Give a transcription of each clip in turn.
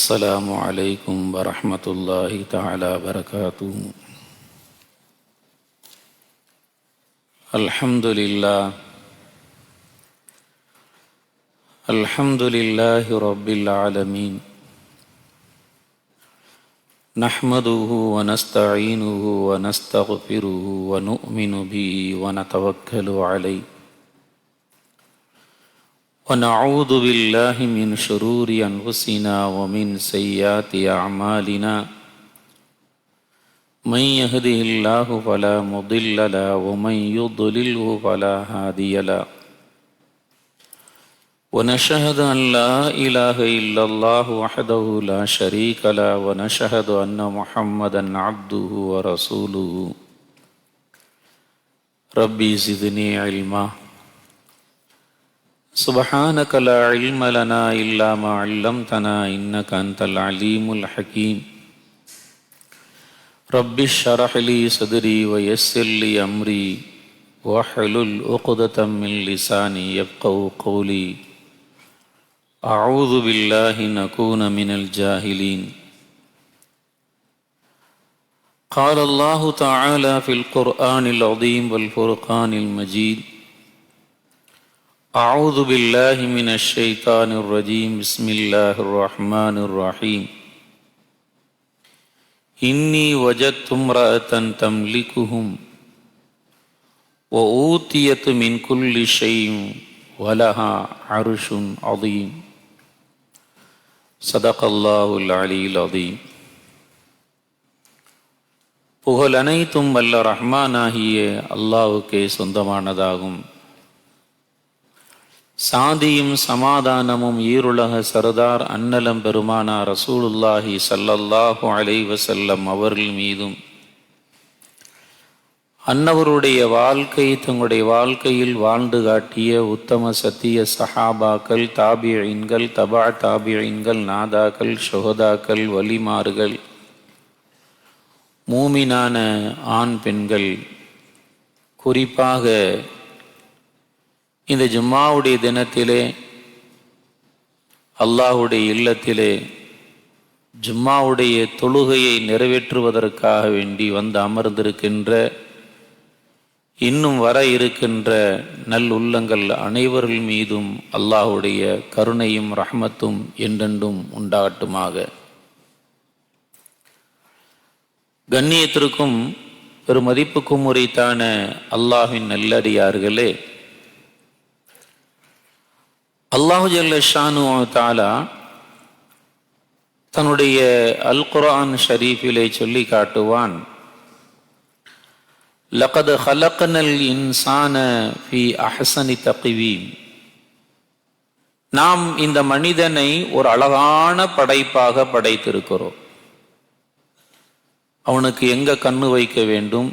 السلام عليكم ورحمة الله تعالى وبركاته. الحمد لله رب العالمين، نحمده ونستعينه ونستغفره ونؤمن به ونتوكل عليه، ونعوذ بالله من شرور أنفسنا ومن سيئات أعمالنا، من يهده الله فلا مضل له ومن يضلله فلا هادي له، ونشهد أن لا إله إلا الله وحده لا شريك له، ونشهد أن محمدا عبده ورسوله. ربي زدني علما، سبحانك لا علم لنا إلا ما علمتنا إنك أنت العليم الحكيم. رب اشرح لي صدري ويسر لي أمري واحلل عقدة من لساني يفقهوا قولي. أعوذ بالله أن أكون من الجاهلين. قال الله تعالى في القرآن العظيم والفرقان المجيد: أعوذ بالله من الشيطان الرجيم، بسم الله الرحمن الرحيم. إني وجدت امرأة تملكهم وأوتيت من كل شيء ولها عرش عظيم. صدق الله العلي العظيم. புகழ் அனைத்தும் வல்ல ரஹ்மானாகிய அல்லாஹ்வுக்கே சொந்தமானதாகும். சாந்தியும் சமாதானமும் ஈருலக சர்தார் அன்னலம் பெருமானார் ரசூலுல்லாஹி ஸல்லல்லாஹு அலைஹி வஸல்லம் அவர்கள் மீதும், அன்னவருடைய வாழ்க்கை தங்களுடைய வாழ்க்கையில் வாழ்ந்து காட்டிய உத்தம சத்திய சஹாபாக்கள், தாபிஈன்கள், தபா தாபிஈன்கள், நாதாக்கள், ஷுஹதாக்கள், வலிமார்கள், மூமினான ஆண் பெண்கள், குறிப்பாக இந்த ஜும்மாவுடைய தினத்திலே அல்லாஹுடைய இல்லத்திலே ஜும்மாவுடைய தொழுகையை நிறைவேற்றுவதற்காக வேண்டி வந்து அமர்ந்திருக்கின்ற, இன்னும் வர இருக்கின்ற நல் உள்ளங்கள் அனைவர்கள் மீதும் அல்லாஹுடைய கருணையும் ரஹ்மத்தும் என்றென்றும் உண்டாகட்டுமாக. கண்ணியத்திற்கும் பெருமதிப்புக்கும் உரித்தான அல்லாஹ்வின் நல்லடியார்களே, அல்லாஹு ஜல்ல ஷானுஹு வ தஆலா தன்னுடைய அல் குர்ஆன் ஷரீஃபிலே சொல்லி காட்டுவான்: லகத் ஹலக்னல் இன்சான ஃபீ அஹ்ஸனி தக்வீம். நாம் இந்த மனிதனை ஒரு அழகான படைப்பாக படைத்திருக்கிறோம். அவனுக்கு எங்கே கண்ணு வைக்க வேண்டும்,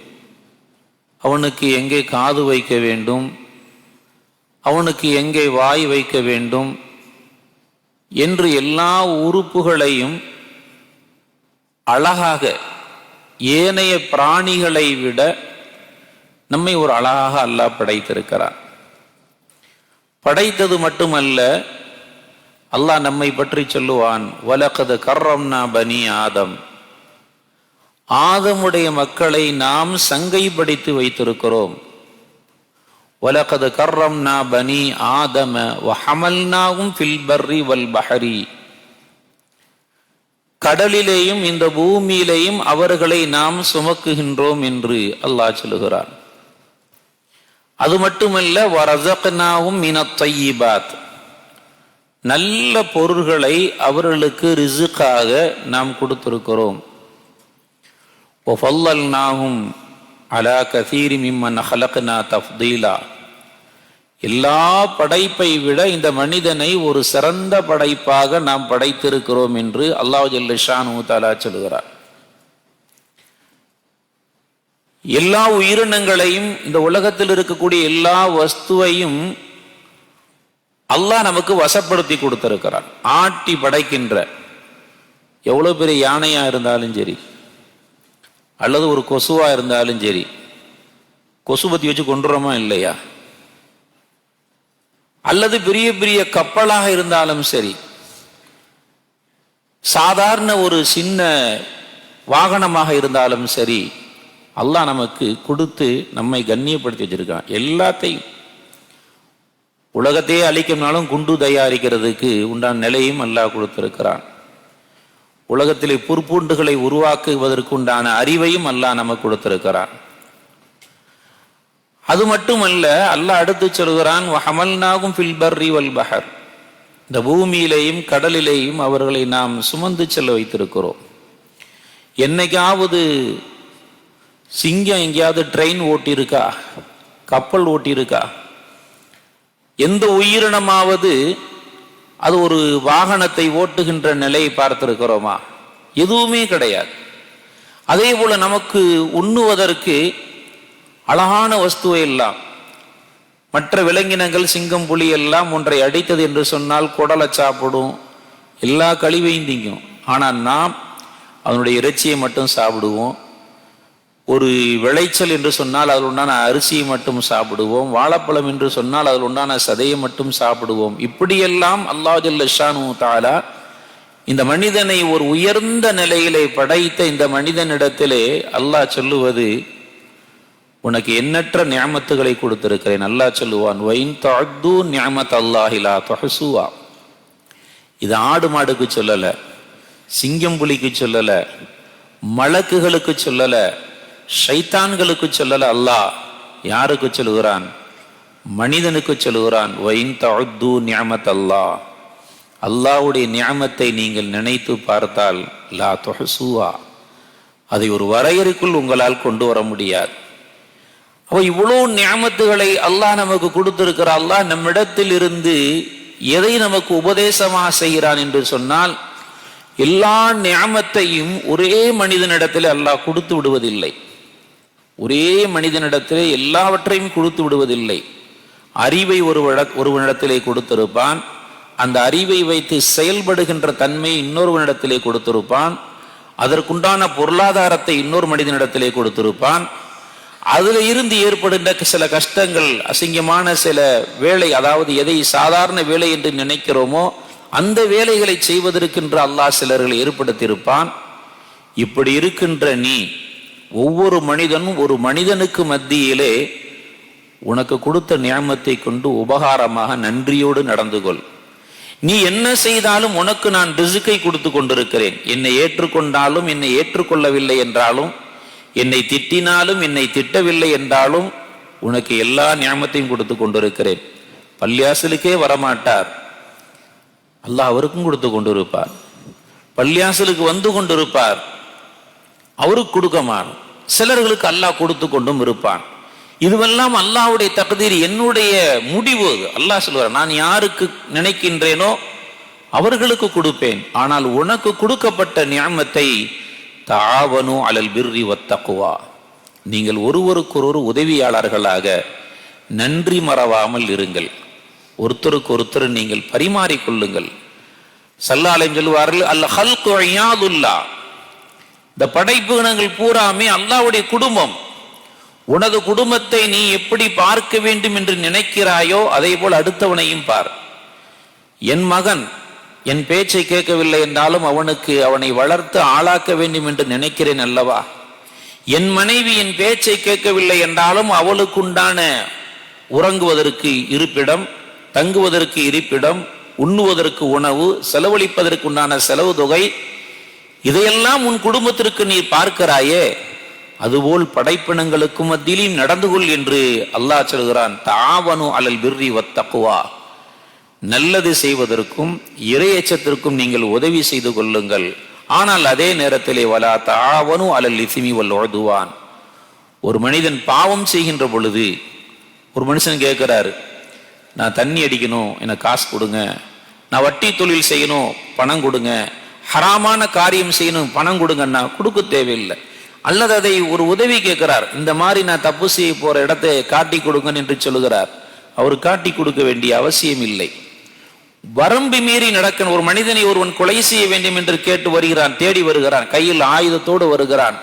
அவனுக்கு எங்கே காது வைக்க வேண்டும், அவனுக்கு எங்கே வாய் வைக்க வேண்டும் என்று எல்லா உறுப்புகளையும் அழகாக, ஏனைய பிராணிகளை விட நம்மை ஒரு அழகாக அல்லாஹ் படைத்திருக்கிறார். படைத்தது மட்டுமல்ல, அல்லாஹ் நம்மை பற்றி சொல்லுவான்: வலகத் கர்ரம்னா பனி ஆதம். ஆதமுடைய மக்களை நாம் சங்கை படைத்து வைத்திருக்கிறோம். வலகத் கர்ரம்னா பனி ஆதம வஹமல்னாஹும் ஃபில் பர்ரி வல் பஹரி. கடலிலேயும் இந்த பூமியிலேயும் அவர்களை நாம் சுமக்குகின்றோம் என்று அல்லாஹ் சொல்லுகிறார். அது மட்டுமல்ல, வரஸக்னாஹும் மினத் தய்யிபாத். நல்ல பொருள்களை அவர்களுக்கு ரிஸ்காக நாம் கொடுத்திருக்கிறோம். வஃல்லல்னாஹும் அலா கஸீரி மிம்மன் ஹலக்னா தஃதீலா. எல்லா படைப்பை விட இந்த மனிதனை ஒரு சிறந்த படைப்பாக நாம் படைத்திருக்கிறோம் என்று அல்லாஹ் ஜல்ல ஷானுஹு தஆலா சொல்கிறார். எல்லா உயிரினங்களையும், இந்த உலகத்தில் இருக்கக்கூடிய எல்லா வஸ்துவையும் அல்லாஹ் நமக்கு வசப்படுத்தி கொடுத்திருக்கிறார். ஆட்டி படைக்கின்ற, எவ்வளவு பெரிய யானையா இருந்தாலும் சரி, அல்லது ஒரு கொசுவா இருந்தாலும் சரி, கொசு பத்தி வச்சு கொண்டுறோமா இல்லையா? அல்லது பெரிய பெரிய கப்பலாக இருந்தாலும் சரி, சாதாரண ஒரு சின்ன வாகனமாக இருந்தாலும் சரி, அல்லாஹ் நமக்கு கொடுத்து நம்மை கண்ணியப்படுத்தி வச்சிருக்கான். எல்லாத்தையும் உலகத்தையே அழிக்கணும்னாலும் குண்டு தயாரிக்கிறதுக்கு உண்டான நிலையும் அல்லாஹ் கொடுத்திருக்கிறான். உலகத்திலே புற்பூண்டுகளை உருவாக்குவதற்கு உண்டான அறிவையும் அல்லாஹ் நமக்கு கொடுத்திருக்கிறான். அது மட்டுமல்ல, அல்லாஹ் அடுத்து சொல்கிறான், வஹமல்நாகும் ஃபில் பர்ரி வல் பஹர், இந்த பூமியிலேயும் கடலிலேயும் அவர்களை நாம் சுமந்து செல்ல வைத்திருக்கிறோம். என்னைக்காவது சிங்கம் எங்கேயாவது ட்ரெயின் ஓட்டியிருக்கா, கப்பல் ஓட்டியிருக்கா? எந்த உயிரினமாவது அது ஒரு வாகனத்தை ஓட்டுகின்ற நிலையை பார்த்திருக்கிறோமா? எதுவுமே கிடையாது. அதே போல நமக்கு உண்ணுவதற்கு அழகான வஸ்துவை எல்லாம், மற்ற விலங்கினங்கள் சிங்கம் புலி எல்லாம் ஒன்றை அடித்தது என்று சொன்னால் குடலை சாப்பிடும், எல்லா கழிவையும் திங்கும். ஆனால் நாம் அதனுடைய இறைச்சியை மட்டும் சாப்பிடுவோம். ஒரு விளைச்சல் என்று சொன்னால் அதில் உண்டான அரிசியை மட்டும் சாப்பிடுவோம். வாழைப்பழம் என்று சொன்னால் அதில் உண்டான சதையை மட்டும் சாப்பிடுவோம். இப்படியெல்லாம் அல்லாஹ் ஜல்ல ஷானு தஆலா இந்த மனிதனை ஒரு உயர்ந்த நிலையிலே படைத்த இந்த மனிதனிடத்திலே அல்லாஹ் சொல்லுவது, உனக்கு எண்ணற்ற நியமத்துகளை கொடுத்திருக்கிறேன். அல்லாஹ் சொல்லுவான், வைன் தஅது நியமத் அல்லாஹி லா துஹ்சுவா. இது ஆடு மாடுக்கு சொல்லல, சிங்கம் புலிக்கு சொல்லல, மலக்குகளுக்கு சொல்லல, ஷைத்தான்களுக்கு சொல்லல. அல்லாஹ் யாருக்கு சொல்லுகிறான்? மனிதனுக்கு சொல்லுகிறான். வைன் தஅது நியமத் அல்லாஹ், அல்லாஹ்வுடைய நியமத்தை நீங்கள் நினைத்து பார்த்தால் லா துஹ்சுவா, அதை ஒரு வரையறைக்குள் உங்களால் கொண்டு வர முடியாது. அப்போ இவ்வளோ நியமத்துகளை அல்லாஹ் நமக்கு கொடுத்திருக்கிற அல்லாஹ் நம்மிடத்தில் இருந்து எதை நமக்கு உபதேசமாக செய்கிறான் என்று சொன்னால், எல்லா நியமத்தையும் ஒரே மனிதனிடத்தில் அல்லாஹ் கொடுத்து விடுவதில்லை. ஒரே மனிதனிடத்திலே எல்லாவற்றையும் கொடுத்து விடுவதில்லை. அறிவை ஒருவனிடத்திலே கொடுத்திருப்பான், அந்த அறிவை வைத்து செயல்படுகின்ற தன்மை இன்னொருவனிடத்திலே கொடுத்திருப்பான், அதற்குண்டான பொருளாதாரத்தை இன்னொரு மனிதனிடத்திலே கொடுத்திருப்பான். அதில் இருந்து ஏற்படுகின்ற சில கஷ்டங்கள், அசிங்கமான சில வேலை, அதாவது எதை சாதாரண வேலை என்று நினைக்கிறோமோ அந்த வேலைகளை செய்வதற்கென்று அல்லாஹ் சிலர்களை ஏற்படுத்தியிருப்பான். இப்படி இருக்கின்ற நீ ஒவ்வொரு மனிதனும் ஒரு மனிதனுக்கு மத்தியிலே உனக்கு கொடுத்த நியமத்தை கொண்டு உபகாரமாக நன்றியோடு நடந்து கொள். நீ என்ன செய்தாலும் உனக்கு நான் ரிஸ்கை கொடுத்து கொண்டிருக்கிறேன். என்னை ஏற்றுக்கொண்டாலும் என்னை ஏற்றுக்கொள்ளவில்லை என்றாலும், என்னை திட்டினாலும் என்னை திட்டவில்லை என்றாலும் உனக்கு எல்லா நியமத்தையும் கொடுத்து கொண்டிருக்கிறேன். பள்ளியாசலுக்கே வரமாட்டார், அல்லாஹ் அவருக்கும் கொடுத்து கொண்டிருப்பார். பள்ளியாசலுக்கு வந்து கொண்டிருப்பார், அவருக்கு கொடுக்கமான். சிலர்களுக்கு அல்லாஹ் கொடுத்து கொண்டும் இருப்பான். இதுவெல்லாம் அல்லாஹ்வுடைய தக்தீர், என்னுடைய முடிவு. அல்லாஹ் சொல்வார், நான் யாருக்கு நினைக்கின்றேனோ அவர்களுக்கு கொடுப்பேன். ஆனால் உனக்கு கொடுக்கப்பட்ட நியமத்தை தாவனு அலல் பிர்ரி வத்தக்வா, நீங்கள் ஒருவருக்கொரு உதவியாளர்களாக நன்றி மறவாமல் இருங்கள். ஒருத்தருக்கு ஒருத்தர் நீங்கள் பரிமாறிக்கொள்ளுங்கள். ஸல்லல்லாஹு அலைஹி சொல்வார்கள், அல் ஹல்கு இயாதுல்லாஹ், இந்த படைப்புகணங்கள் பூராமே அல்லாஹ்வுடைய குடும்பம். உனது குடும்பத்தை நீ எப்படி பார்க்க வேண்டும் என்று நினைக்கிறாயோ அதே போல் அடுத்தவனையும் பார். என் மகன் என் பேச்சை கேட்கவில்லை என்றாலும் அவனை வளர்த்து ஆளாக்க வேண்டும் என்று நினைக்கிறேன் அல்லவா? என் மனைவி என் பேச்சை கேட்கவில்லை என்றாலும் அவளுக்குண்டான உறங்குவதற்கு இருப்பிடம், தங்குவதற்கு இருப்பிடம், உண்ணுவதற்கு உணவு, செலவழிப்பதற்கு உண்டான செலவு தொகை, இதையெல்லாம் உன் குடும்பத்திற்கு நீ பார்க்கிறாயே, அதுபோல் படைப்பினங்களுக்கு மத்தியிலும் நடந்து கொள் என்று அல்லாஹ் சொல்கிறான். தாவனு அலல் பிர்ரி வத்தக்வா, நல்லது செய்வதற்கும் இறையச்சத்திற்கும் நீங்கள் உதவி செய்து கொள்ளுங்கள். ஆனால் அதே நேரத்திலே வலா தாவனு அலல் இஸ்மி வல் உதுவான், ஒரு மனிதன் பாவம் செய்கின்ற பொழுது, ஒரு மனுஷன் கேட்கிறாரு, நான் தண்ணி அடிக்கணும், எனக்கு காசு கொடுங்க, நான் வட்டி தொழில் செய்யணும், பணம் கொடுங்க, ஹராமான காரியம் செய்யணும், பணம் கொடுங்கன்னா கொடுக்க தேவையில்லை. அல்லது அதை ஒரு உதவி கேட்கிறார், இந்த மாதிரி நான் தப்பு செய்ய போற இடத்தை காட்டி கொடுங்கன்னு என்று சொல்லுகிறார், அவர் காட்டி கொடுக்க வேண்டிய அவசியம் இல்லை. வரம்பு மீறி நடக்க ஒரு மனிதனை ஒருவன் கொலை செய்ய வேண்டும் என்று கேட்டு வருகிறான், தேடி வருகிறான், கையில் ஆயுதத்தோடு வருகிறான்,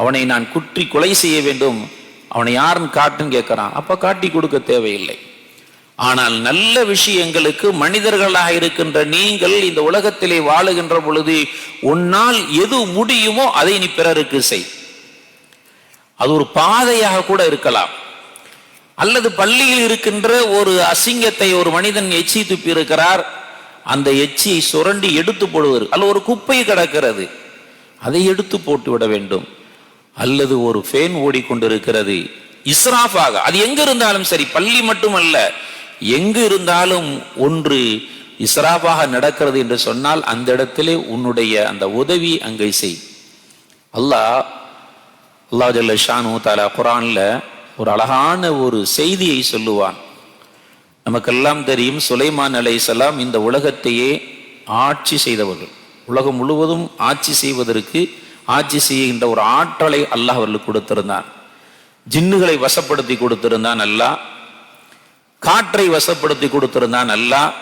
அவனை நான் குற்றி கொலை செய்ய வேண்டும், அவனை யாருன்னு காட்டுன்னு கேட்கிறான், அப்ப காட்டி கொடுக்க தேவையில்லை. ஆனால் நல்ல விஷயங்களுக்கு மனிதர்களாக இருக்கின்ற நீங்கள் இந்த உலகத்திலே வாழுகின்ற பொழுது உன்னால் எது முடியுமோ அதை நீ பிறருக்கு செய். அது ஒரு பாதையாக கூட இருக்கலாம். அல்லது பள்ளியில் இருக்கின்ற ஒரு அசிங்கத்தை ஒரு மனிதன் எச்சி துப்பி இருக்கிறார், அந்த எச்சியை சுரண்டி எடுத்து போடுவது. அல்ல ஒரு குப்பை கிடக்கிறது, அதை எடுத்து போட்டு விட வேண்டும். அல்லது ஒரு ஃபேன் ஓடிக்கொண்டிருக்கிறது இஸ்ராஃபாக, அது எங்க இருந்தாலும் சரி, பள்ளி மட்டுமல்ல, எங்கு இருந்தாலும் ஒன்று இஸ்ராஃபாக நடக்கிறது என்று சொன்னால் அந்த இடத்திலே உன்னுடைய அந்த உதவி அங்கே செய். அல்லாஹ் ஜல்ல ஷானு தஆலா குர்ஆன்ல ஒரு அழகான ஒரு செய்தியை சொல்லுவான். நமக்கெல்லாம் தெரியும், சுலைமான் அலைஹிஸ்ஸலாம் இந்த உலகத்தையே ஆட்சி செய்தவர்கள். உலகம் முழுவதும் ஆட்சி செய்வதற்கு ஆட்சி செய்கின்ற ஒரு ஆற்றலை அல்லாஹ் அவர்களுக்கு கொடுத்திருந்தான். ஜின்னுகளை வசப்படுத்தி கொடுத்திருந்தான் அல்லாஹ், காற்றை வசப்படுத்தி கொடுத்திருந்தான் அல்லாஹ்,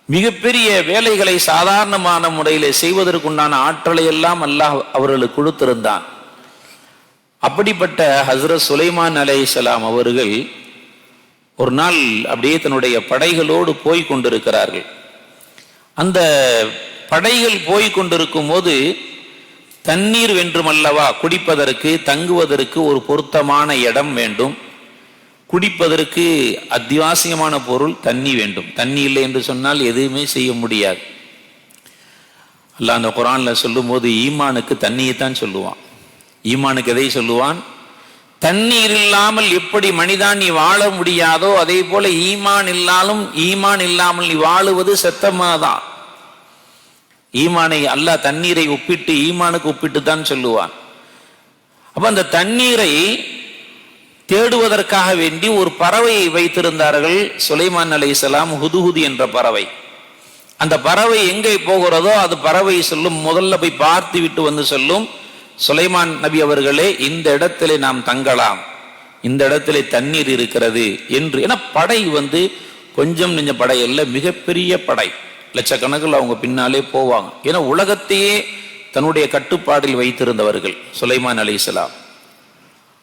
மிகப்பெரிய வேலைகளை சாதாரணமான முறையில் செய்வதற்குண்டான ஆற்றலை எல்லாம் அல்லாஹ் அவர்களுக்கு கொடுத்திருந்தான். அப்படிப்பட்ட ஹஸ்ரத் சுலைமான் அலைஹிஸ்ஸலாம் அவர்கள் ஒரு நாள் அப்படியே தன்னுடைய படைகளோடு போய் கொண்டிருக்கிறார்கள். அந்த படைகள் போய் கொண்டிருக்கும் போது தண்ணீர் வேண்டுமல்லவா, குடிப்பதற்கு தங்குவதற்கு ஒரு பொருத்தமான இடம் வேண்டும், குடிப்பதற்கு அத்தியாவசியமான பொருள் தண்ணி வேண்டும். தண்ணி இல்லை என்று சொன்னால் எதுவுமே செய்ய முடியாது. அல்லாஹ் அந்த குர்ஆன்ல சொல்லும் போது ஈமானுக்கு தண்ணியை தான் சொல்லுவான். ஈமானுக்கு எதை சொல்லுவான்? தண்ணீர் இல்லாமல் எப்படி மனிதன் நீ வாழ முடியாதோ அதே போல ஈமான் இல்லாமல் நீ வாழுவது செத்தமாதான். ஈமானை அல்லாஹ் தண்ணீரை ஒப்பிட்டு ஈமானுக்கு ஒப்பிட்டு தான் சொல்லுவான். அப்ப அந்த தண்ணீரை தேடுவதற்காக வேண்டி ஒரு பறவையை வைத்திருந்தார்கள் சுலைமான் அலைஹிஸ்ஸலாம், ஹுதுஹுது என்ற பறவை. அந்த பறவை எங்கே போகிறதோ அது பறவை சொல்லும், முதல்ல போய் பார்த்து விட்டு வந்து சொல்லும், சுலைமான் நபி அவர்களே இந்த இடத்திலே நாம் தங்கலாம், இந்த இடத்திலே தண்ணீர் இருக்கிறது என்று. ஏன்னா படை கொஞ்சம் நெஞ்ச படை அல்ல, மிகப்பெரிய படை, லட்சக்கணக்கில் அவங்க பின்னாலே போவாங்க. ஏன்னா உலகத்தையே தன்னுடைய கட்டுப்பாடில் வைத்திருந்தவர்கள் சுலைமான் அலைஹிஸ்ஸலாம்.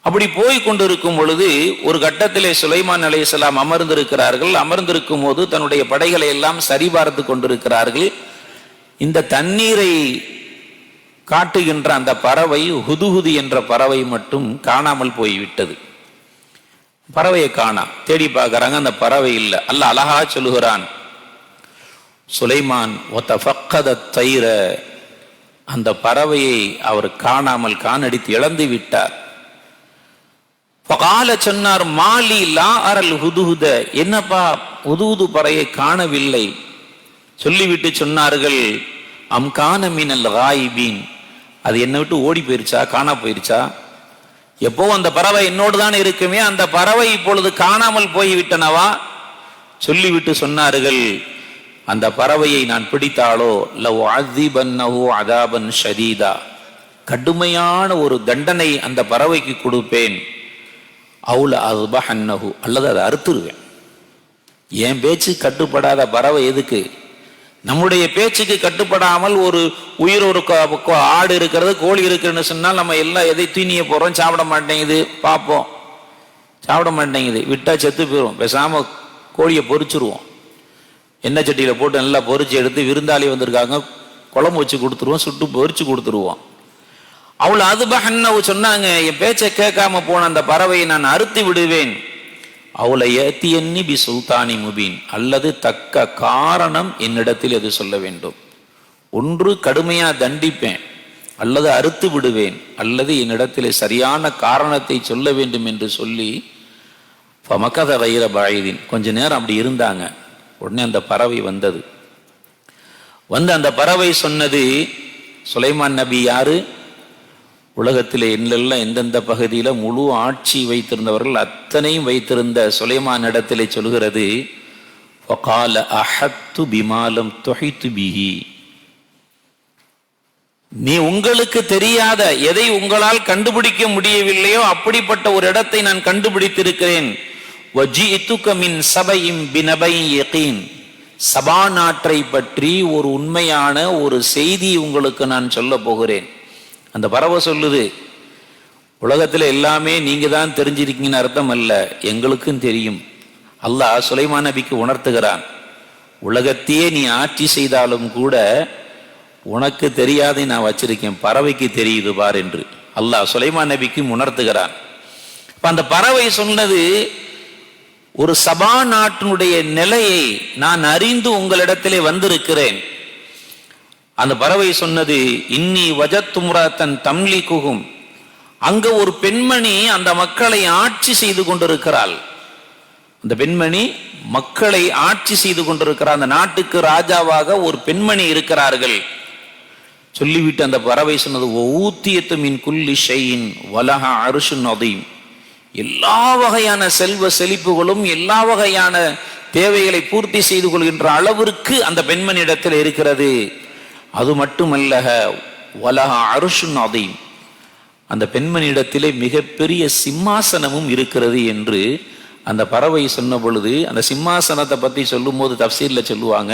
அப்படி போய் கொண்டிருக்கும் பொழுது ஒரு கட்டத்திலே சுலைமான் அலைஹிஸ்ஸலாம் அமர்ந்திருக்கிறார்கள். அமர்ந்திருக்கும் போது தன்னுடைய படைகளை எல்லாம் சரிபார்த்து கொண்டிருக்கிறார்கள். இந்த தண்ணீரை காட்டுகின்ற அந்த பறவை ஹுதுஹுது என்ற பறவை மட்டும் காணாமல் போய்விட்டது. பறவையை காணா, தேடி பார்க்கறாங்க, அந்த பறவை இல்லை. அல்லாஹ் அழகா சொல்லுகிறான், சுலைமான் வதஃபக்கத தைர, அந்த பறவையை அவர் காணாமல் காணடித்து இழந்து விட்டார். ஃபகால சொன்னார், மாலி லா அரல் ஹுதுஹுத, என்னப்பா ஹுதுஹுது பறவையை காணவில்லை. சொல்லிவிட்டு சொன்னார்கள், அம் கான மினல் காயிபீன், அது என்னை விட்டு ஓடி போயிருச்சா, காணா போயிருச்சா? எப்போ அந்த பறவை என்னோடு தான் இருக்குமே, அந்த பறவை இப்பொழுது காணாமல் போய்விட்டனவா? சொல்லிவிட்டு சொன்னார்கள், அந்த பறவையை நான் பிடித்தாலோ லவ் அஸிபன்னஹு அஸாபன் ஷதீதா, கடுமையான ஒரு தண்டனை அந்த பறவைக்கு கொடுப்பேன். அவுல அஸ்பஹன்னஹு, அல்லது அதை அறுத்துருவேன். என் பேச்சு கட்டுப்படாத பறவை எதுக்கு? நம்முடைய பேச்சுக்கு கட்டுப்படாமல் ஒரு உயிர், ஒரு ஆடு இருக்கிறது, கோழி இருக்குன்னு சொன்னால் நம்ம எல்லாம் எதை தீனிய போறோம், சாப்பிட மாட்டேங்குது, பார்ப்போம், சாப்பிட மாட்டேங்குது, விட்டா செத்து போயிடும், பேசாம கோழியை பொரிச்சிருவோம், எண்ணெய் சட்டியில போட்டு நல்லா பொரிச்சு எடுத்து விருந்தாளி வந்திருக்காங்க குழம்பு வச்சு கொடுத்துருவோம், சுட்டு பொரிச்சு கொடுத்துருவோம். அவள் அதுபஹன்னவு சொன்னாங்க, என் பேச்சை கேட்காம போன அந்த பறவையை நான் அறுத்து விடுவேன். அவளை ஏத்தி எண்ணி பி சுல்தானி முபீன், அல்லது தக்க காரணம் என்னிடத்தில் எது சொல்ல வேண்டும். ஒன்று கடுமையா தண்டிப்பேன், அல்லது அறுத்து விடுவேன், அல்லது என்னிடத்திலே சரியான காரணத்தை சொல்ல வேண்டும் என்று சொல்லி ஃபமகத கைர பாயிதீன், கொஞ்ச நேரம் அப்படி இருந்தாங்க. உடனே அந்த பறவை வந்தது. அந்த பறவை சொன்னது, சுலைமான் நபி யாரு? உலகத்திலே எல்லாம் எந்தெந்த பகுதியில முழு ஆட்சி வைத்திருந்தவர்கள் அத்தனையும் வைத்திருந்த சுலைமான் இடத்திலே சொல்கிறது, வகால அஹத்து பிமாலம் துஹித்து பிஹி, நீ உங்களுக்கு தெரியாத எதை உங்களால் கண்டுபிடிக்க முடியவில்லையோ அப்படிப்பட்ட ஒரு இடத்தை நான் கண்டுபிடித்திருக்கிறேன். வஜிஇதுக மின் சபையின் பினபையின் யகீன், சபா நாட்டை பற்றி ஒரு உண்மையான ஒரு செய்தி உங்களுக்கு நான் சொல்ல போகிறேன். அந்த பறவை சொல்லுது, உலகத்தில் எல்லாமே நீங்க தான் தெரிஞ்சிருக்கீங்கன்னு அர்த்தம் அல்ல, எங்களுக்கும் தெரியும். அல்லாஹ் சுலைமான் நபிக்கு உணர்த்துகிறான், உலகத்தையே நீ ஆட்சி செய்தாலும் கூட உனக்கு தெரியாத நான் வச்சிருக்கேன், பறவைக்கு தெரியுது பார் என்று அல்லாஹ் சுலைமான் நபிக்கு உணர்த்துகிறான். அந்த பறவை சொன்னது, ஒரு சபா நாட்டினுடைய நிலையை நான் அறிந்து உங்களிடத்திலே வந்திருக்கிறேன். அந்த பறவை சொன்னது, இன்னி வஜத்தும்ராத்தன் தம்லிகுஹும், அங்க ஒரு பெண்மணி அந்த மக்களை ஆட்சி செய்து கொண்டிருக்கிறாள். அந்த பெண்மணி மக்களை ஆட்சி செய்து கொண்டிருக்கிறார். அந்த நாட்டுக்கு ராஜாவாக ஒரு பெண்மணி இருக்கிறார்கள். சொல்லிவிட்டு அந்த பறவை சொன்னது, ஊத்தியத்து மின் குல்லி ஷைஇன் வலஹா அர்ஷுன் அதீம், எல்லா வகையான செல்வ செழிப்புகளும் எல்லா வகையான தேவைகளை பூர்த்தி செய்து கொள்கின்ற அளவிற்கு அந்த பெண்மணியிடத்தில் இருக்கிறது. அது மட்டுமல்ல, வலஹா அர்ஷுன் அதீம், அந்த பெண்மணியிடத்திலே மிகப்பெரிய சிம்மாசனமும் இருக்கிறது என்று அந்த பறவை சொன்ன பொழுது, அந்த சிம்மாசனத்தை பற்றி சொல்லும் போது தப்சீர்ல சொல்லுவாங்க,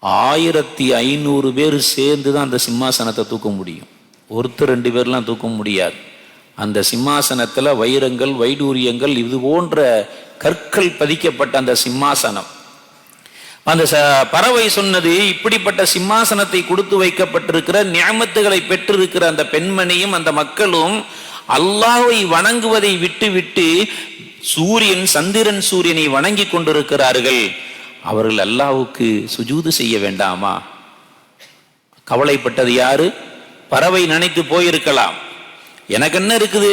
1500 பேர் சேர்ந்து தான் அந்த சிம்மாசனத்தை தூக்க முடியும். ஒருத்தர் 2 பேர்லாம் தூக்க முடியாது. அந்த சிம்மாசனத்துல வைரங்கள், வைடூரியங்கள், இது போன்ற கற்கள் பதிக்கப்பட்ட அந்த சிம்மாசனம். அந்த பறவை சொன்னது, இப்படிப்பட்ட சிம்மாசனத்தை கொடுத்து வைக்கப்பட்டிருக்கிற நியமத்துகளை பெற்றிருக்கிற அந்த பெண்மணியும் அந்த மக்களும் அல்லாஹ்வை வணங்குவதை விட்டு விட்டு சூரியன், சந்திரன், சூரியனை வணங்கி கொண்டிருக்கிறார்கள். அவர்கள் அல்லாஹ்வுக்கு சுஜூது செய்ய வேண்டாமா? கவலைப்பட்டது யாரு? பறவை நினைத்து போயிருக்கலாம், எனக்கு என்ன இருக்குது,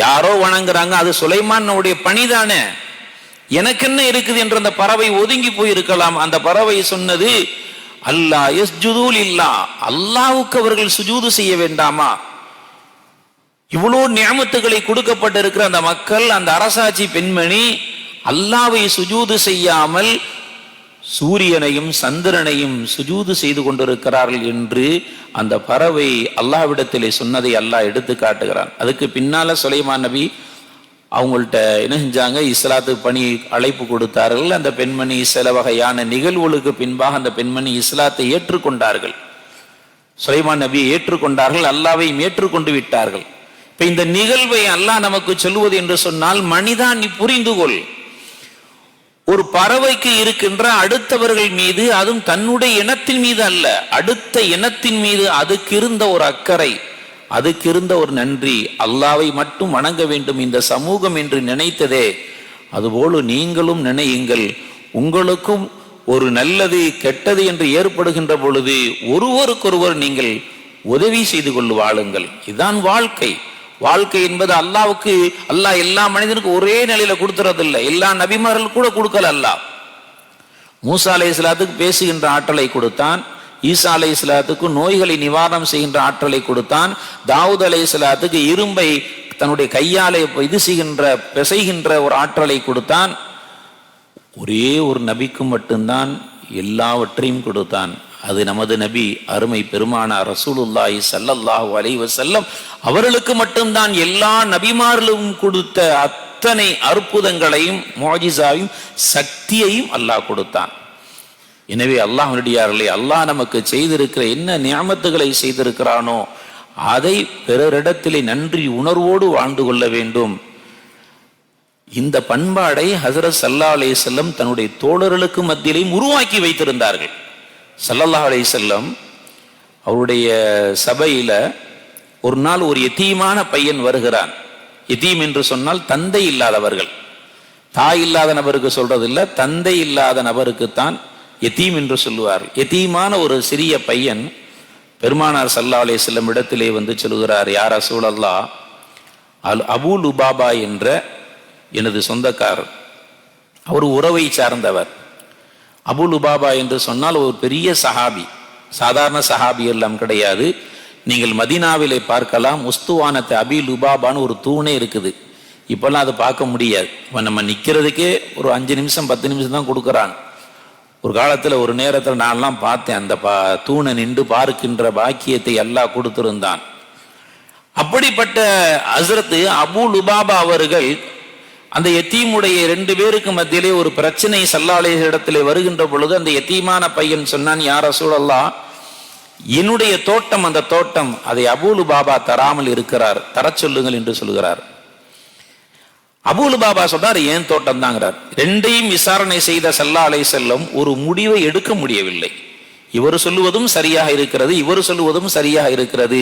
யாரோ வணங்குறாங்க, அது சுலைமானுடைய பணிதானே, எனக்கு என்ன இருக்குது என்று அந்த பறவை ஒதுங்கி போயிருக்கலாம். அந்த பறவை சொன்னது, அல்லாஹ் யஸ்ஜுது லில்லாஹ், அல்லாஹ்வுக்கு அவர்கள் சுஜூது செய்ய வேண்டாமா? இவ்வளோ நியமத்துகளை கொடுக்கப்பட்டிருக்கிற அந்த மக்கள், அந்த அரசாட்சி பெண்மணி அல்லாஹ்வை சுஜூது செய்யாமல் சூரியனையும் சந்திரனையும் சுஜூது செய்து கொண்டிருக்கிறார்கள் என்று அந்த பறவை அல்லாஹ்விடத்திலே சொன்னதை அல்லாஹ் எடுத்து காட்டுகிறான். அதுக்கு பின்னால சுலைமான் நபி அவங்கள்ட்ட என்ன செஞ்சாங்க, இஸ்லாத்துக்கு பணி அழைப்பு கொடுத்தார்கள். அந்த பெண்மணி சில வகையான நிகழ்வுகளுக்கு பின்பாக அந்த பெண்மணி இஸ்லாத்தை ஏற்றுக்கொண்டார்கள். சுலைமான் நபியை ஏற்றுக்கொண்டார்கள், அல்லாஹ்வையும் ஏற்றுக்கொண்டு விட்டார்கள். இப்ப இந்த நிகழ்வை அல்லாஹ் நமக்கு சொல்லுவது என்று சொன்னால், மனிதா நீ புரிந்து கொள், ஒரு பறவைக்கு இருக்கின்ற அடுத்தவர்கள் மீது, அதுவும் தன்னுடைய இனத்தின் மீது அல்ல, அடுத்த இனத்தின் மீது அதுக்கு இருந்த ஒரு அக்கறை, அதுக்கு இருந்த ஒரு நன்றி, அல்லாஹ்வை மட்டும் வணங்க வேண்டும் இந்த சமூகம் என்று நினைத்ததே, அதுபோல நீங்களும் நினையுங்கள். உங்களுக்கும் ஒரு நல்லது கெட்டது என்று ஏற்படுகின்ற பொழுது ஒருவருக்கொருவர் நீங்கள் உதவி செய்து கொண்டு வாழுங்கள். இதுதான் வாழ்க்கை. வாழ்க்கை என்பது அல்லாஹ்வுக்கு, அல்லாஹ் எல்லா மனிதனுக்கும் ஒரே நிலையில கொடுத்துறதில்லை. எல்லா நபிமார்கள் கூட கொடுக்கல. அல்லாஹ் மூசா அலைஹிஸ்ஸலாத்துக்கு பேசுகின்ற ஆற்றலை கொடுத்தான், ஈசா அலைஹிஸ்ஸலாத்துக்கு நோய்களை நிவாரணம் செய்கின்ற ஆற்றலை கொடுத்தான், தாவூத் அலைஹிஸ்ஸலாத்துக்கு இரும்பை தன்னுடைய கையாலே இது செய்கின்ற பிசைகின்ற ஒரு ஆற்றலை கொடுத்தான். ஒரே ஒரு நபிக்கு மட்டும்தான் எல்லாவற்றையும் கொடுத்தான். அது நமது நபி அருமை பெருமானார் ரசூலுல்லாஹி ஸல்லல்லாஹு அலைஹி வஸல்லம் அவர்களுக்கு மட்டும்தான் எல்லா நபிமார்களும் கொடுத்த அத்தனை அற்புதங்களையும் முஅஜிசாவையும் சக்தியையும் அல்லாஹ் கொடுத்தான். எனவே அல்லாஹ்வுடையார்களே, அல்லாஹ் நமக்கு செய்திருக்கிற என்ன நியமத்துகளை செய்திருக்கிறானோ அதை பிறரிடத்திலே நன்றி உணர்வோடு வாழ்ந்து கொள்ள வேண்டும். இந்த பண்பாடை ஹஸரத் ஸல்லல்லாஹு அலைஹி வஸல்லம் தன்னுடைய தோழர்களுக்கு மத்தியிலேயும் உருவாக்கி வைத்திருந்தார்கள். ஸல்லல்லாஹு அலைஹி வஸல்லம் அவருடைய சபையில ஒரு நாள் ஒரு யதீமான பையன் வருகிறான். யதீம் என்று சொன்னால் தந்தை இல்லாதவர்கள், தாய் இல்லாத நபருக்கு சொல்றதில்லை, தந்தை இல்லாத நபருக்குத்தான் யதீம் என்று சொல்லுவார். யதீமான ஒரு சிறிய பையன் பெருமானார் ஸல்லல்லாஹு அலைஹி வஸல்லம் இடத்திலே வந்து சொல்கிறார், யா ரசூலல்லாஹ், அபூ லுபாபா என்ற எனது சொந்தக்காரர், அவர் உறவை சார்ந்தவர். அபூ லுபாபா என்று சொன்னால் ஒரு பெரிய சஹாபி, சாதாரண சஹாபி எல்லாம் கிடையாது. நீங்கள் மதீனாவிலே பார்க்கலாம், உஸ்துவானத்தை அபி லுபாபான்னு ஒரு தூணே இருக்குது. இப்பெல்லாம் அதை பார்க்க முடியாது. இப்போ நம்ம நிற்கிறதுக்கே ஒரு 5 நிமிஷம் 10 நிமிஷம் தான் கொடுக்குறாங்க. ஒரு காலத்தில் ஒரு நேரத்தில் நான்லாம் பார்த்தேன், அந்த தூணை நின்று பார்க்கின்ற பாக்கியத்தை அல்லாஹ் கொடுத்திருந்தான். அப்படிப்பட்ட ஹஸ்ரத் அபூ லுபாபா அவர்கள் அந்த யத்தீமுடைய 2 பேருக்கு மத்தியிலே ஒரு பிரச்சனை ஸல்லல்லாஹு அலைஹி இடத்திலே வருகின்ற பொழுது அந்த யத்தீமான பையன் சொன்னான், யா ரசூலல்லாஹ், என்னுடைய தோட்டம், அந்த தோட்டம் அதை அபூ லுபாபா தராமல் இருக்கிறார், தரச் சொல்லுங்கள் என்று சொல்கிறார். அபூ லுபாபா சொல்றார் ஏன் தோட்டம் தாங்கிறார். ரெண்டையும் விசாரணை செய்த ஸல்லல்லாஹு அலைஹி வஸல்லம் ஒரு முடிவை எடுக்க முடியவில்லை. இவர் சொல்லுவதும் சரியாக இருக்கிறது, இவர் சொல்லுவதும் சரியாக இருக்கிறது.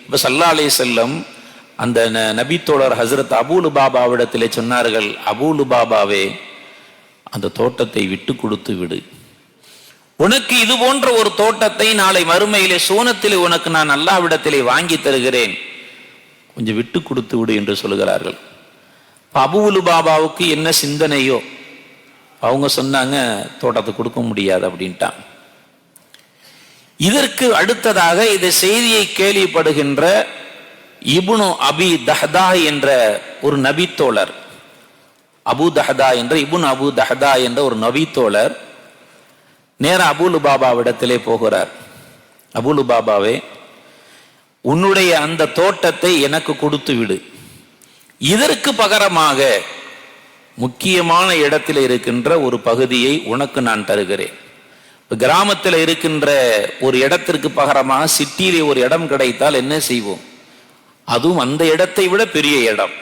இப்ப ஸல்லல்லாஹு அலைஹி வஸல்லம் அந்த நபி தோழர் ஹஸ்ரத் அபூ லுபாபாவிடத்திலே சொன்னார்கள், அபூ லுபாபாவே, அந்த தோட்டத்தை விட்டு கொடுத்து விடு. உனக்கு இது போன்ற ஒரு தோட்டத்தை நாளை மறுமையிலே சோனத்திலே உனக்கு நான் அல்லாஹ்விடத்திலே வாங்கி தருகிறேன், கொஞ்சம் விட்டு கொடுத்து விடு என்று சொல்கிறார்கள். அபூ லுபாபாவுக்கு என்ன சிந்தனையோ அவங்க சொன்னாங்க, தோட்டத்தை கொடுக்க முடியாது அப்படின்ட்டாங்க. இதற்கு அடுத்ததாக இந்த செய்தியை கேள்விப்படுகின்ற இப்னு அபி தஹ்தா என்ற ஒரு நபி தோழர், அபு தஹ்தா என்ற இப்னு அபு தஹ்தா என்ற ஒரு நபி தோழர் நேரா அபூ லுபாபாவிடத்திலே போகிறார். அபூ லுபாபாவே, உன்னுடைய அந்த தோட்டத்தை எனக்கு கொடுத்து விடு, இதற்கு பகரமாக முக்கியமான இடத்தில் இருக்கின்ற ஒரு பகுதியை உனக்கு நான் தருகிறேன். கிராமத்தில் இருக்கின்ற ஒரு இடத்திற்கு பகரமாக சிட்டியிலே ஒரு இடம் கிடைத்தால் என்ன செய்வோம்? அதுவும் அந்த இடத்தை விட பெரிய இடம்.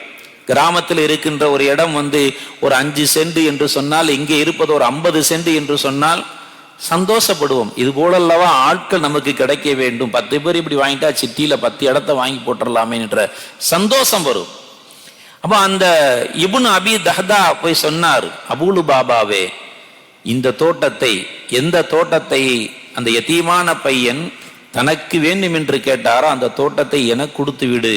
கிராமத்தில் இருக்கின்ற ஒரு இடம் ஒரு 5 சென்ட் என்று சொன்னால், இங்கே இருப்பது ஒரு 50 சென்ட் என்று சொன்னால் சந்தோஷப்படுவோம். இது போலல்லவா ஆட்கள் நமக்கு கிடைக்க வேண்டும். 10 பேர் இப்படி வாங்கிட்டா சிட்டியில 10 இடத்தை வாங்கி போட்டுடலாமே என்ற சந்தோஷம் வரும். அப்ப அந்த இப்னு அபி தஹ்தா போய் சொன்னார், அபூ லுபாபாவே, இந்த தோட்டத்தை, எந்த தோட்டத்தை அந்த யதீமான பையன் தனக்கு வேண்டும் என்று கேட்டாரோ அந்த தோட்டத்தை எனக்கு கொடுத்து விடு,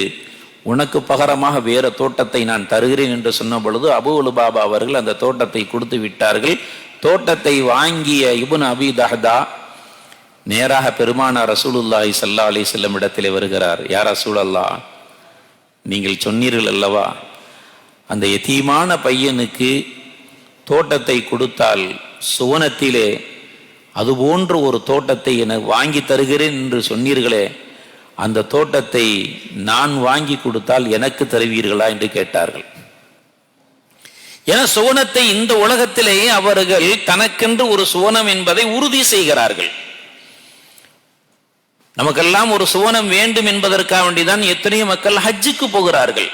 உனக்கு பகரமாக வேற தோட்டத்தை நான் தருகிறேன் என்று சொன்ன பொழுது அபூ லுபாபா அவர்கள் அந்த தோட்டத்தை கொடுத்து விட்டார்கள். தோட்டத்தை வாங்கிய இப்னு அபி தஹ்தா நேராக பெருமானார் ரசூலுல்லாஹி ஸல்லல்லாஹு அலைஹி வஸல்லம் இடத்திலே வருகிறார். யா ரசூலல்லாஹ், நீங்கள் சொன்னீர்கள் அல்லவா, அந்த யதீமான பையனுக்கு தோட்டத்தை கொடுத்தால் சுவனத்திலே அதுபோன்ற ஒரு தோட்டத்தை என வாங்கி தருகிறேன் என்று சொன்னீர்களே, அந்த தோட்டத்தை நான் வாங்கி கொடுத்தால் எனக்கு தருவீர்களா என்று கேட்டார்கள். என சுவனத்தை இந்த உலகத்திலேயே அவர்கள் தனக்கென்று ஒரு சுவனம் என்பதை உறுதி செய்கிறார்கள். நமக்கெல்லாம் ஒரு சுவனம் வேண்டும் என்பதற்காக வேண்டிதான் எத்தனையோ மக்கள் ஹஜ்ஜுக்கு போகிறார்கள்.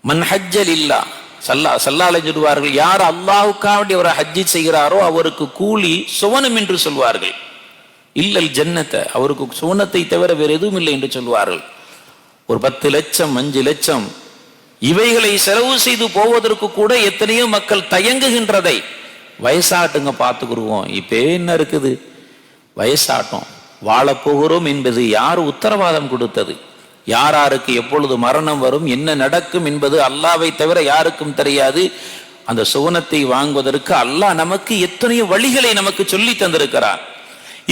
மன் ஹஜ்ஜல் இல்லா ஸல்லல்லாஹு சொல்வார்கள், யார் அல்லாஹ்வுக்காக ஒரு ஹஜ்ஜி செய்கிறாரோ அவருக்கு கூலி சுவனம் என்று சொல்வார்கள். இல்லல் ஜன்னத்தை, அவருக்கு சுவனத்தை தவிர வேறு எதுவும் இல்லை என்று சொல்வார்கள். ஒரு 10 லட்சம் 5 லட்சம் இவைகளை செலவு செய்து போவதற்கு கூட எத்தனையோ மக்கள் தயங்குகின்றதை, வயசாட்டுங்க பார்த்துக்குருவோம், இப்ப என்ன இருக்குது, வயசாட்டம் வாழப்போகிறோம் என்பது யார் உத்தரவாதம் கொடுத்தது? யாராருக்கு எப்பொழுது மரணம் வரும், என்ன நடக்கும் என்பது அல்லாஹ்வை தவிர யாருக்கும் தெரியாது. அந்த சுவனத்தை வாங்குவதற்கு அல்லாஹ் நமக்கு எத்தனையோ வழிகளை நமக்கு சொல்லி தந்திருக்கிறார்.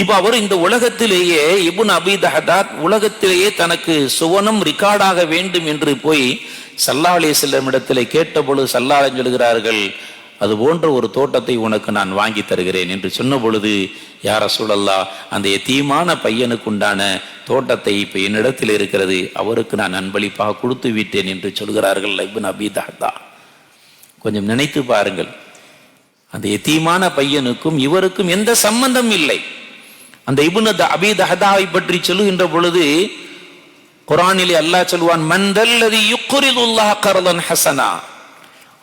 இப்ப அவர் இந்த உலகத்திலேயே இப்னு அபி தஹ்தா உலகத்திலேயே தனக்கு சுவனம் ரிகார்டாக வேண்டும் என்று போய் ஸல்லல்லாஹு அலைஹி வஸல்லம் இடத்திலே கேட்ட பொழுது ஸல்லல்லாஹு அலைஹி சொல்கிறார்கள், அது போன்ற ஒரு தோட்டத்தை உனக்கு நான் வாங்கி தருகிறேன் என்று சொன்ன பொழுது, யா ரசூலல்லாஹ், அந்த யதீமான பையனுக்கு உண்டான தோட்டத்தை இப்ப என்னிடத்தில் இருக்கிறது, அவருக்கு நான் அன்பளிப்பாக கொடுத்து விட்டேன் என்று சொல்கிறார்கள் இப்னு அபி தஹ்தா. கொஞ்சம் நினைத்து பாருங்கள், அந்த யதீமான பையனுக்கும் இவருக்கும் எந்த சம்பந்தம் இல்லை. அந்த இப்னு அபி தஹ்தாவை பற்றி சொல்லுகின்ற பொழுது குர்ஆனிலே அல்லாஹ் சொல்வான், மன் தல்லதி யுக்ரிதுல்லாஹ கர்தன் ஹஸனா,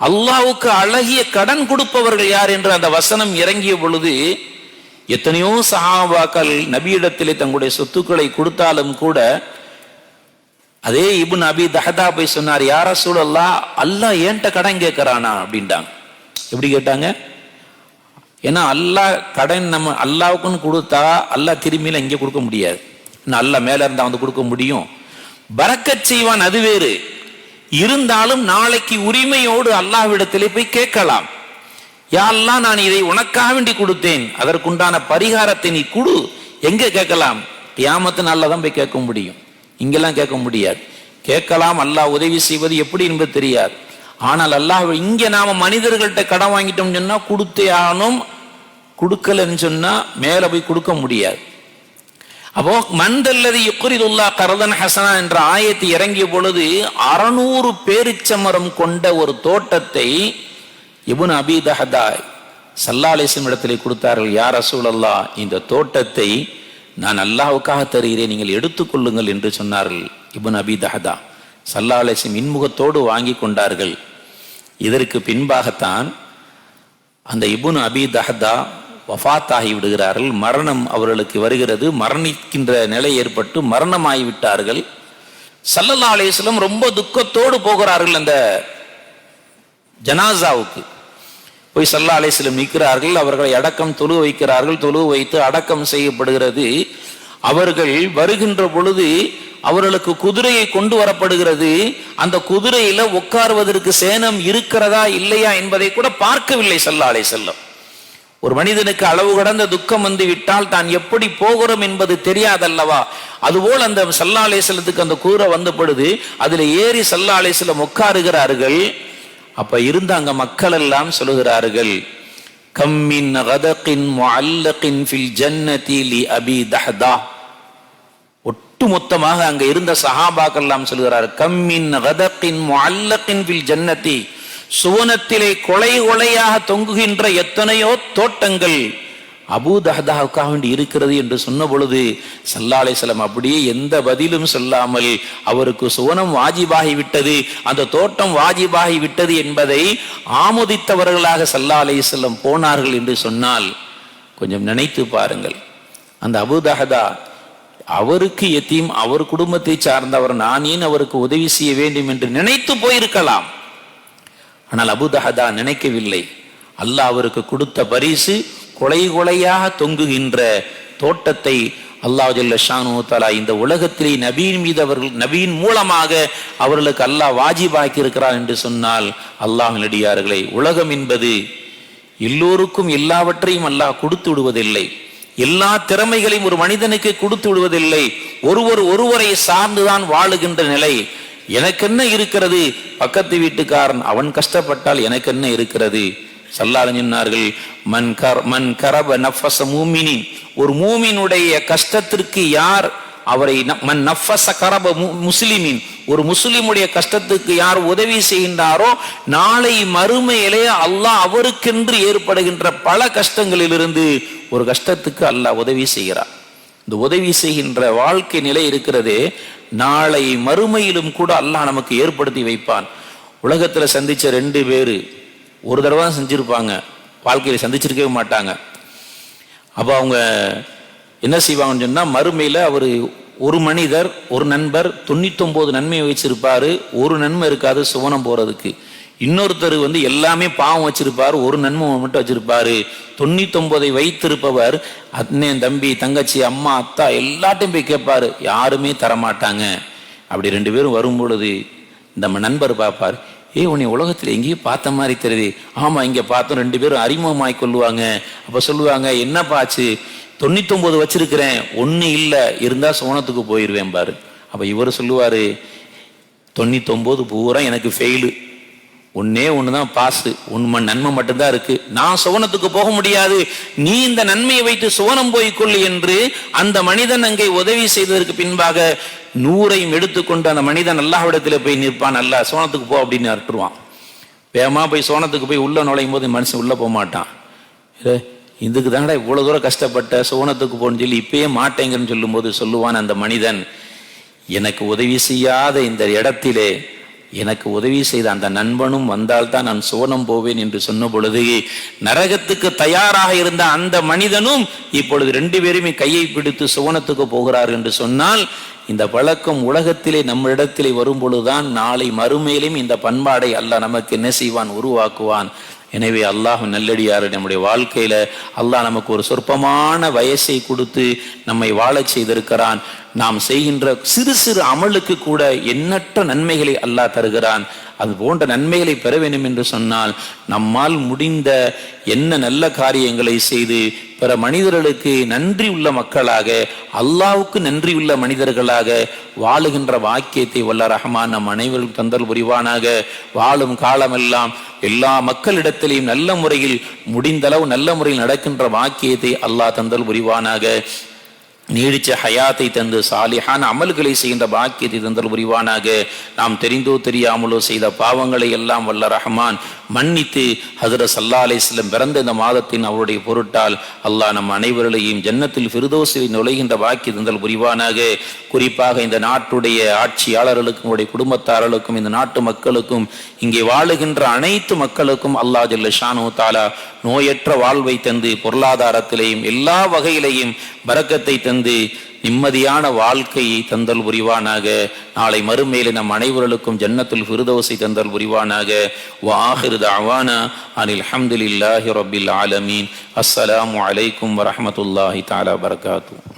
அல்லாஹ்வுக்கு அழகிய கடன் கொடுப்பவர்கள் யார் என்று அந்த வசனம் இறங்கிய பொழுது எத்தனையோ சஹாபாக்கள் நபியிடத்திலே தங்களுடைய சொத்துக்களை கொடுத்தாலும் கூட அதே இப்னு அபி தஹ்தா போய் சொன்னார், யா ரசூலல்லாஹ், அல்லாஹ் ஏன்ட்ட கடன் கேட்கிறானா அப்படின்ட்டாங்க. எப்படி கேட்டாங்க? ஏன்னா அல்லாஹ் கடன் நம்ம அல்லாஹ்வுக்குன்னு கொடுத்தா அல்லாஹ் திரும்பியில இங்கே கொடுக்க முடியாது. அல்லாஹ் மேல இருந்தா கொடுக்க முடியும், பரக்கத் செய்வான், அது வேறு. இருந்தாலும் நாளைக்கு உரிமையோடு அல்லாஹ்விடத்திலே போய் கேட்கலாம். யா அல்லாஹ், நான் இதை உனக்காக வேண்டி கொடுத்தேன், அதற்குண்டான பரிகாரத்தை நீ கொடு. எங்க கேட்கலாம்? கியாமத்து நாள்ல தான் போய் கேட்க முடியும், இங்கெல்லாம் கேட்க முடியாது. கேட்கலாம், அல்லாஹ் உதவி செய்வது எப்படி என்பது தெரியாது. ஆனால் அல்லாஹ் இங்க நாம மனிதர்கள்ட்ட கடன் வாங்கிட்டோம் சொன்னா கொடுத்தே ஆகணும், கொடுக்கலன்னு சொன்னா மேல போய் கொடுக்க முடியாது. அப்போ மந்தல்லதி யுக்ரிதுல்லாஹ் கர்தன் ஹஸனா என்ற ஆயத்தை இறங்கிய பொழுது 600 பேரிச்சமரம் கொண்ட ஒரு தோட்டத்தை இப்னு அபி தஹ்தா ஸல்லல்லாஹு அலைஹி வஸல்லம் இடத்திலே கொடுத்தார்கள். யா ரசூலல்லாஹ், இந்த தோட்டத்தை நான் அல்லாஹ்வுக்காக தருகிறேன், நீங்கள் எடுத்துக்கொள்ளுங்கள் என்று சொன்னார்கள் இப்னு அபி தஹ்தா. ஸல்லல்லாஹு அலைஹி வஸல்லம் இன்முகத்தோடு வாங்கி கொண்டார்கள். இதற்கு பின்பாகத்தான் அந்த இப்னு அபி தஹ்தா வஃபாத் ஆகி விடுகிறார்கள். மரணம் அவர்களுக்கு வருகிறது. மரணிக்கின்ற நிலை ஏற்பட்டு மரணமாகிவிட்டார்கள். ஸல்லல்லாஹு அலைஹி வஸல்லம் ரொம்ப துக்கத்தோடு போகிறார்கள். அந்த ஜனாசாவுக்கு போய் ஸல்லல்லாஹு அலைஹி வஸல்லம் நிற்கிறார்கள். அவர்களை அடக்கம் தொழு வைக்கிறார்கள். தொழு வைத்து அடக்கம் செய்யப்படுகிறது. அவர்கள் வருகின்ற பொழுது அவர்களுக்கு குதிரையை கொண்டு வரப்படுகிறது. அந்த குதிரையில உட்காருவதற்கு சேணம் இருக்கிறதா இல்லையா என்பதை கூட பார்க்கவில்லை ஸல்லல்லாஹு அலைஹி வஸல்லம். ஒரு மனிதனுக்கு அளவு கடந்த துக்கம் வந்து விட்டால் தான் எப்படி போகிறோம் என்பது தெரியாதல்லவா? அதுபோல் அந்த ஸல்லல்லாஹு அலைஹி வஸல்லத்துக்கு அந்த குதிரை வந்தப்படுது. அதுல ஏறி ஸல்லல்லாஹு அலைஹி வஸல்லம் உட்காருகிறார்கள். அப்ப இருந்த அங்க மக்கள் எல்லாம் சொல்லுகிறார்கள், கம்மின் கதகின் முஅல்லகின் ஃபில் ஜன்னதி லி அபி தஹ்தா. ஒட்டுமொத்தமாக அங்க இருந்த சஹாபாக்கள் எல்லாம் சொல்கிறார், கம்மின் கதகின் முஅல்லகின் ஃபில் ஜன்னதி, சுவனத்திலே கொலை கொலையாக தொங்குகின்ற எத்தனையோ தோட்டங்கள் அபூ தஹ்தாவுக்காக வேண்டி இருக்கிறது என்று சொன்ன பொழுது ஸல்லல்லாஹு அலைஹி வஸல்லம் அப்படியே எந்த பதிலும் சொல்லாமல் அவருக்கு சுவனம் வாஜிபாகி விட்டது, அந்த தோட்டம் வாஜிபாகி விட்டது என்பதை ஆமோதித்தவர்களாக ஸல்லல்லாஹு அலைஹி வஸல்லம் போனார்கள் என்று சொன்னால் கொஞ்சம் நினைத்து பாருங்கள். அந்த அபூ தஹ்தா அவருக்கு யதீம், அவர் குடும்பத்தை சார்ந்தவர், நான் ஏன் அவருக்கு உதவி செய்ய வேண்டும் என்று நினைத்து போயிருக்கலாம். ஆனால் அபூ தஹ்தா நினைக்கவில்லை. அல்லாஹ் அவருக்கு கொடுத்த பரிசு கொலை கொலையாக தொங்குகின்ற தோட்டத்தை அல்லாஹ் ஜல்ல ஷானு தஆலா இந்த உலகத்திலே நபியின் மீது நபியின் மூலமாக அவர்களுக்கு அல்லாஹ் வாஜிபாக்கி இருக்கிறார் என்று சொன்னால், அல்லாஹ்வின் அடியார்களே, உலகம் என்பது எல்லோருக்கும் எல்லாவற்றையும் அல்லாஹ் கொடுத்து விடுவதில்லை. எல்லா திறமைகளையும் ஒரு மனிதனுக்கு கொடுத்து விடுவதில்லை. ஒருவரை சார்ந்துதான் வாழுகின்ற நிலை. எனக்கு என்ன இருக்கிறது, பக்கத்து வீட்டுக்காரன் அவன் கஷ்டப்பட்டால் எனக்கு என்ன இருக்கிறது? ஸல்லல்லாஹு அலைஹி சொன்னார்கள், மன் கரப நஃபஸ மூமினின், ஒரு மூமினுடைய கஷ்டத்திற்கு யார் அவரை, மன் நஃபஸ கரப முஸ்லிமின், ஒரு முஸ்லிமுடைய கஷ்டத்துக்கு யார் உதவி செய்கின்றாரோ நாளை மறுமையிலே அல்லாஹ் அவருக்கென்று ஏற்படுகின்ற பல கஷ்டங்களிலிருந்து ஒரு கஷ்டத்துக்கு அல்லாஹ் உதவி செய்கிறார். இந்த உதவி செய்கின்ற வாழ்க்கை நிலை இருக்கிறதே, நாளை மறுமையிலும் கூட அல்லாஹ் நமக்கு ஏற்படுத்தி வைப்பான். உலகத்துல சந்திச்ச 2 பேரு ஒரு தடவை தான் செஞ்சிருப்பாங்க, வாழ்க்கையில சந்திச்சிருக்கவே மாட்டாங்க. அப்ப அவங்க என்ன செய்வாங்கன்னு சொன்னா, மறுமையில அவரு ஒரு மனிதர், ஒரு நண்பர் 99 நன்மையை வச்சிருப்பாரு, ஒரு நன்மை இருக்காது சுவனம் போறதுக்கு. இன்னொருத்தர் எல்லாமே பாவம் வச்சிருப்பாரு, ஒரு நன்மை மட்டும் வச்சிருப்பாரு. 99 வைத்திருப்பவர் அண்ணன், தம்பி, தங்கச்சி, அம்மா, அத்தா எல்லாத்தையும் போய் கேட்பாரு, யாருமே தரமாட்டாங்க. அப்படி 2 பேரும் வரும் பொழுது இந்த நண்பர் பார்ப்பார், உன்னை உலகத்தில் எங்கேயும் பார்த்த மாதிரி தெரியுது. ஆமா, இங்க பார்த்தோம். 2 பேரும் அறிமுகமாய் கொள்ளுவாங்க. அப்ப சொல்லுவாங்க, என்னப்பாச்சு? 99 வச்சிருக்கிறேன், 1 இல்ல, இருந்தா சோனத்துக்கு போயிருவேன் பாரு. அப்ப இவர் சொல்லுவாரு, 99 பூரா எனக்கு ஃபெயிலு, 1 தான் பாஸ், 1 நன்மை மட்டும்தான் இருக்கு, நான் சுவனத்துக்கு போக முடியாது, நீ இந்த நன்மையை வைத்து சுவனம் போய்கொள்ளு என்று அந்த மனிதன் அங்கே உதவி செய்ததற்கு பின்பாக 100ஐயும் எடுத்துக்கொண்டு அந்த மனிதன் அல்லாஹ்விடத்துல போய் நிற்பான். அல்லாஹ் சோனத்துக்கு போ அப்படின்னு அறுத்துருவான். வேகமா போய் சோனத்துக்கு போய் உள்ள நுழையும் போது மனுஷன் உள்ள போக மாட்டான். இதுக்கு தானடா இவ்வளவு தூரம் கஷ்டப்பட்ட, சோனத்துக்கு போன்னு சொல்லி இப்பயே மாட்டேங்கன்னு சொல்லும் போது சொல்லுவான் அந்த மனிதன், எனக்கு உதவி செய்யாத இந்த இடத்திலே எனக்கு உதவி செய்த அந்த நண்பனும் வந்தால்தான் நான் சோனம் போவேன் என்று சொன்ன பொழுது, நரகத்துக்கு தயாராக இருந்த அந்த மனிதனும் இப்பொழுது 2 பேருமே கையை பிடித்து சோனத்துக்கு போகிறார் என்று சொன்னால், இந்த பழக்கம் உலகத்திலே நம்ம இடத்திலே வரும் பொழுதுதான் நாளை மறுமையிலும் இந்த பண்பாடை அல்லாஹ் நமக்கு என்ன செய்வான், உருவாக்குவான். எனவே அல்லாஹ் நல்லடியார், நம்முடைய வாழ்க்கையில அல்லாஹ் நமக்கு ஒரு சொற்பமான வயசை கொடுத்து நம்மை வாழச் செய்திருக்கிறான். நாம் செய்கின்ற சிறு சிறு அமலுக்கு கூட எண்ணற்ற நன்மைகளை அல்லாஹ் தருகிறான். அது போன்ற நன்மைகளை பெற வேண்டும் என்று சொன்னால் நம்மால் முடிந்த என்ன நல்ல காரியங்களை செய்து பிற மனிதர்களுக்கு நன்றி உள்ள மக்களாக, அல்லாஹ்வுக்கு நன்றி உள்ள மனிதர்களாக வாழுகின்ற வாக்கியத்தை வல்ல ரஹ்மான் நம் அனைவரும் தந்தல் புரிவானாக. வாழும் காலமெல்லாம் எல்லா மக்களிடத்திலையும் நல்ல முறையில், முடிந்தளவு நல்ல முறையில் நடக்கின்ற வாக்கியத்தை அல்லாஹ் தந்தல் புரிவானாக. நீடிச்ச ஹயாத்தை தந்து சாலிஹான அமல்களை செய்கின்ற பாக்கியத்தை தந்தல் புரிவானாக. நாம் தெரிந்தோ தெரியாமலோ செய்த பாவங்களை எல்லாம் வல்ல ரஹ்மான் மன்னித்து ஹஜ்ரத் ஸல்லல்லாஹு அலைஹி வஸல்லம் பிறந்த இந்த மாதத்தின் அவருடைய பொருட்டால் அல்லாஹ் நம் அனைவர்களையும் ஜன்னத்தில் ஃபிர்தௌஸில் நுழைகின்ற பாக்கிய தந்தல் புரிவானாக. குறிப்பாக இந்த நாட்டுடைய ஆட்சியாளர்களுக்கும் உடைய குடும்பத்தார்களுக்கும் இந்த நாட்டு மக்களுக்கும் இங்கே வாழுகின்ற அனைத்து மக்களுக்கும் அல்லாஹ் ஜல்ல ஷானு தஆலா நோயற்ற வாழ்வை தந்து பொருளாதாரத்திலேயும் எல்லா வகையிலையும் பரக்கத்தை தந்து நிம்மதியான வாழ்க்கையை தந்தல் புரிவானாக. நாளை மறுமையிலே நம் அனைவர்களுக்கும் ஜன்னத்துல் ஃபிர்தௌஸை தந்தல் புரிவானாக. வ ஆகிரு தஅவானா அனில் ஹம்துலில்லாஹி ரப்பில் ஆலமீன். அஸ்ஸலாமு அலைக்கும் வரஹ்மத்துல்லாஹி தஆலா வபரகாத்துஹு.